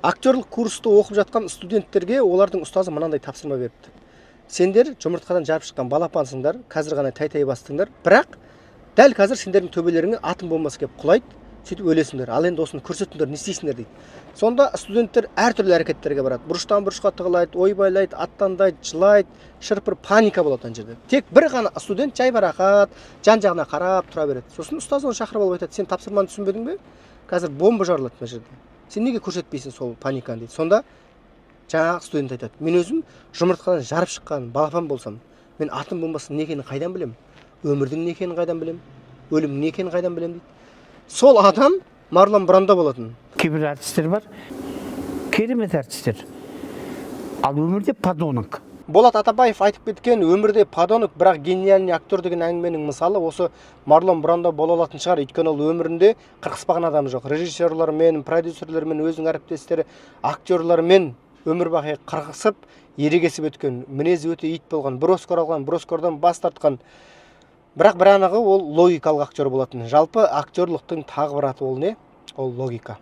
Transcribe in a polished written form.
Актерлік курсты оқып жатқан студенттерге олардың ұстазы мынандай тапсырма беріпті. Сендер жұмыртқадан жарып шыққан балапансыңдар, қазір ғана тай бастыңдар, бірақ дәл қазір сендердің төбелеріңе атом бомбасы келіп құлайды, сөйтіп өлесіңдер. Ал енді осыны көрсетіңдер, не істейсіңдер дейді. Сонда студенттер әртүрлі әрекеттерге барады. Бұрыштан бұрышқа тығылайды, ойбайлайды, аттандайды, жылайды, шырпыр паника болады ана жерде. Тек бір ғана студент жайбарақат, жан-жағына қарап тұра береді. Сосын ұстаз оны шақырып алып айтады: "Сен тапсырманы түсінбедің бе? Қазір бомба жарылады мына жерде. Сен неге көрсетпейсің сол паниканы?" дейді. Сонда жаңағы студент айтады: "Мен өзім жұмыртқадан жарып шыққан балапан болсам, мен атом бомбасының не екенін қайдан білем? Өмірдің не екенін қайдан білем? Өлімнің не екенін қайдан білем?" дейді. Сол адам Марлон Брандо болатын. Кейбір әртістер бар, керемет әртістер. Ал өмірде подонок. Болат Атабаев айтып кеткен өмірде подонок, бірақ гениальный актер деген әңгіменің мысалы осы Марлон Брандо бола алатын шығар. Өйткені ол өмірінде қырқыспаған адам жоқ. Режиссерлармен, продюсерлермен, өзінің әріптестері, актерлармен өмір бақи қырқысып, ерегесіп өткен. Мінезі өте ит болған, бір Оскар алған, бір Оскардан бас тартқан. Бірақ бір анығы ол логикалық актер болатын. Жалпы актерлықтың тағы бір аты ол не? Ол логика.